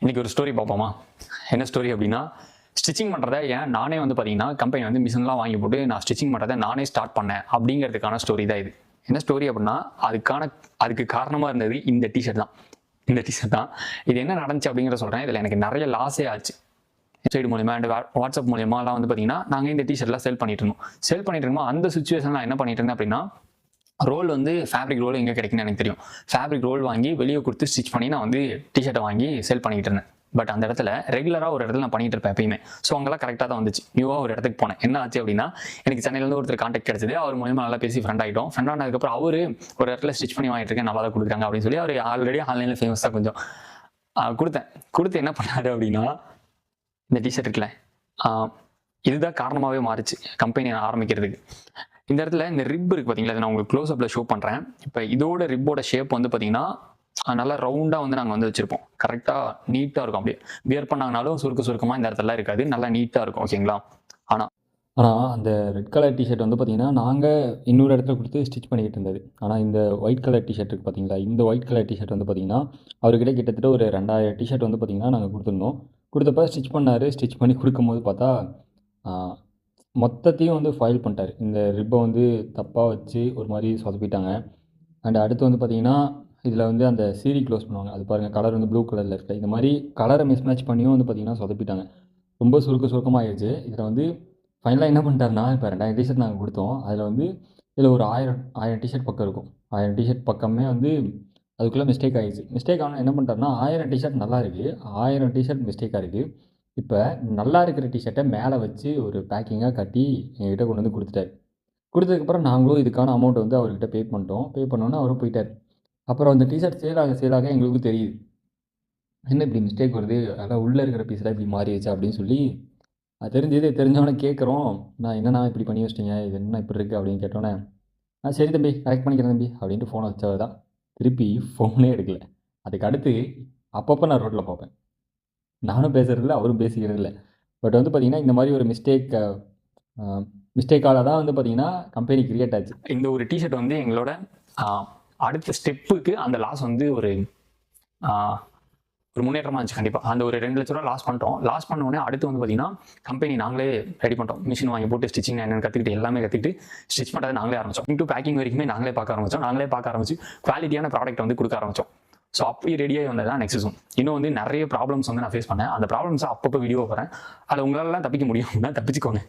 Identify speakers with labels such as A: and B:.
A: இன்றைக்கி ஒரு ஸ்டோரி பார்ப்போமா? என்ன ஸ்டோரி அப்படின்னா, ஸ்டிச்சிங் பண்ணுறதை ஏன் நானே வந்து பார்த்தீங்கன்னா கம்பெனி வந்து மிஷின்லாம் வாங்கி போட்டு நான் ஸ்டிச்சிங் பண்ணுறதை நானே ஸ்டார்ட் பண்ணேன் அப்படிங்கிறதுக்கான ஸ்டோரி தான் இது. என்ன ஸ்டோரி அப்படின்னா, அதுக்கு காரணமாக இருந்தது இந்த டிஷர்ட் தான். இது என்ன நடந்துச்சு அப்படிங்கிற சொல்கிறேன். இதில் எனக்கு நிறைய லாஸே ஆச்சு. வெப்சைட் மூலியமா அண்ட் வாட்ஸ்அப் மூலியமாலாம் வந்து பார்த்தீங்கன்னா நாங்கள் இந்த டிஷர்ட்லாம் செல் பண்ணிட்டு இருந்தோம். அந்த சுச்சுவேஷன் நான் என்ன பண்ணிட்டு இருந்தேன் அப்படின்னா, ரோல் வந்து ஃபேப்ரிக் ரோல் எங்கே கிடைக்குன்னு எனக்கு தெரியும். ஃபேப்ரிக் ரோல் வாங்கி வெளியே கொடுத்து ஸ்டிச் பண்ணி நான் வந்து டிஷர்ட்டை வாங்கி செல் பண்ணிட்டு இருந்தேன். பட் அந்த இடத்துல ரெகுலராக ஒரு இடத்துல நான் பண்ணிட்டு இருப்பேன் எப்பயுமே. ஸோ அங்கெல்லாம் கரெக்டாக தான் வந்துச்சு. நியூவாக ஒரு இடத்துக்கு போனேன். என்ன ஆச்சு அப்படின்னா, எனக்கு சென்னையிலேருந்து ஒருத்தர் கான்டாக்ட் கிடைச்சது. அவர் மூலமா நல்லா பேசி ஃப்ரெண்ட் ஆகிட்டோம். ஃப்ரெண்ட் ஆனதுக்கப்புறம் அவர் ஒரு இடத்துல ஸ்டிச் பண்ணி வாங்கிட்டு இருக்கேன், நல்லா தான் கொடுக்குறாங்க அப்படின்னு சொல்லி அவர் ஆல்ரெடி ஆன்லைனில் ஃபேமஸாக கொஞ்சம் கொடுத்து என்ன பண்ணாரு அப்படின்னா, இந்த டிஷர்ட் இருக்குல்ல, இதுதான் காரணமாகவே மாறிச்சு கம்பெனி ஆரம்பிக்கிறதுக்கு. இந்த இடத்துல இந்த ரிப் இருக்குது பார்த்தீங்களா, நான் உங்களுக்கு க்ளோஸ் அப்பில் ஷோ பண்ணுறேன். இப்போ இதோட ரிப்போட ஷேப் வந்து பார்த்தீங்கன்னா நல்லா ரவுண்டாக வந்து நாங்கள் வந்து வச்சுருப்போம். கரெக்டாக நீட்டாக இருக்கும். அப்படியே வியர் பண்ணாங்கனாலும் சுருக்கமாக இந்த இடத்துல இருக்காது, நல்லா நீட்டாக இருக்கும். ஓகேங்களா?
B: ஆனால் அந்த ரெட் கலர் டிஷர்ட் வந்து பார்த்திங்கன்னா நாங்கள் இன்னொரு இடத்துல கொடுத்து ஸ்டிச் பண்ணிக்கிட்டு இருந்தது. ஆனால் இந்த ஒயிட் கலர் டிஷர்ட் இருக்குது பார்த்தீங்களா, இந்த ஒயிட் கலர் டிஷர்ட் வந்து பார்த்திங்கன்னா அவர்கிட்ட கிட்டத்தட்ட ஒரு 2000 டிஷர்ட் வந்து பார்த்திங்கன்னா நாங்கள் கொடுத்துருந்தோம். கொடுத்தப்ப ஸ்டிச் பண்ணார். ஸ்டிச் பண்ணி கொடுக்கும்போது பார்த்தா மொத்தத்தையும் வந்து ஃபாயில் பண்ணிட்டார். இந்த ரிப்பை வந்து தப்பாக வச்சு ஒரு மாதிரி சொதப்பிட்டாங்க. அண்ட் அடுத்து வந்து பார்த்திங்கன்னா இதில் வந்து அந்த சீரி க்ளோஸ் பண்ணுவாங்க, அது பாருங்கள் கலர் வந்து ப்ளூ கலரில் இருக்குது. இந்த மாதிரி கலரை மிஸ்மேட்ச் பண்ணியும் வந்து பார்த்திங்கன்னா சொதப்பிட்டாங்க. ரொம்ப சுருக்கமாக ஆயிடுச்சு. இதில் வந்து ஃபைனலாக என்ன பண்ணிட்டாருன்னா, இப்போ 2000 டிஷர்ட் நாங்கள் கொடுத்தோம். அதில் வந்து இதில் ஒரு 1000 டிஷர்ட் பக்கம் இருக்கும். 1000 டிஷர்ட் பக்கமே வந்து அதுக்குள்ளே மிஸ்டேக் ஆகிடுச்சு. மிஸ்டேக் ஆனால் என்ன பண்ணிட்டாருன்னா, 1000 டிஷர்ட் நல்லா இருக்குது, 1000 டிஷர்ட் மிஸ்டேக்காக இருக்குது. இப்போ நல்லா இருக்கிற டிஷர்ட்டை மேலே வச்சு ஒரு பேக்கிங்காக கட்டி எங்ககிட்ட கொண்டு வந்து கொடுத்துட்டாரு. கொடுத்ததுக்கப்புறம் நாங்களும் இதுக்கான அமௌண்ட் வந்து அவர்கிட்ட பே பண்ணிட்டோம். பே பண்ணோன்னே அவரும் போயிட்டார். அப்புறம் அந்த டிஷர்ட் சேலாக எங்களுக்கு தெரியுது, என்ன இப்படி மிஸ்டேக் வருது, அதான் உள்ளே இருக்கிற பீஸில் இப்படி மாறிடுச்சு அப்படின்னு சொல்லி அது தெரிஞ்சவொடனே கேட்குறோம். நான் என்னண்ணா இப்படி பண்ணி வச்சிட்டிங்க, இது என்ன இப்படி இருக்குது அப்படின்னு கேட்டோன்னே, சரி தம்பி கரெக்ட் பண்ணிக்கிறேன் தம்பி அப்படின்ட்டு ஃபோனை வச்சவர் தான். திருப்பி ஃபோனே எடுக்கலை. அதுக்கு அடுத்து அப்பப்போ நான் ரோட்டில் பார்ப்பேன். நானும் பேசுகிறதில்ல, அவரும் பேசிக்கிறதில்ல. பட் வந்து பார்த்திங்கன்னா இந்த மாதிரி ஒரு மிஸ்டேக்கால தான் வந்து பார்த்திங்கன்னா கம்பெனி கிரியேட் ஆச்சு.
A: இந்த ஒரு டிஷர்ட் வந்து எங்களோட அடுத்த ஸ்டெப்புக்கு அந்த லாஸ் வந்து ஒரு முன்னேற்றமாக இருந்துச்சு. கண்டிப்பாக அந்த ஒரு 2 லட்ச ரூபா லாஸ் பண்ணிட்டோம். லாஸ் பண்ண உடனே அடுத்து வந்து பார்த்தீங்கன்னா கம்பெனி நாங்களே ரெடி பண்ணிட்டோம். மிஷின் வாங்கி போட்டு ஸ்டிச்சிங் என்னென்னு கற்றுக்கிட்டு எல்லாமே கற்றுக்கிட்டு ஸ்டிச் பண்ணுறதை நாங்களே ஆரம்பித்தோம். இன்டூ பேக்கிங் வரைக்குமே நாங்களே பார்க்க ஆரம்பிச்சு குவாலிட்டியான ப்ராடக்ட் வந்து கொடுக்க ஆரம்பித்தோம். ஸோ அப்படி ரெடியாகி வந்தது தான் நெக்ஸ்ட் ஜோன். இன்னும் வந்து நிறைய ப்ராப்ளம்ஸ் வந்து நான் ஃபேஸ் பண்ணேன். அந்த ப்ராப்ளம்ஸை அப்பப்போ வீடியோ போகிறேன். அதில் உங்களாலாம் தப்பிக்க முடியும், தப்பிச்சுக்கோங்க.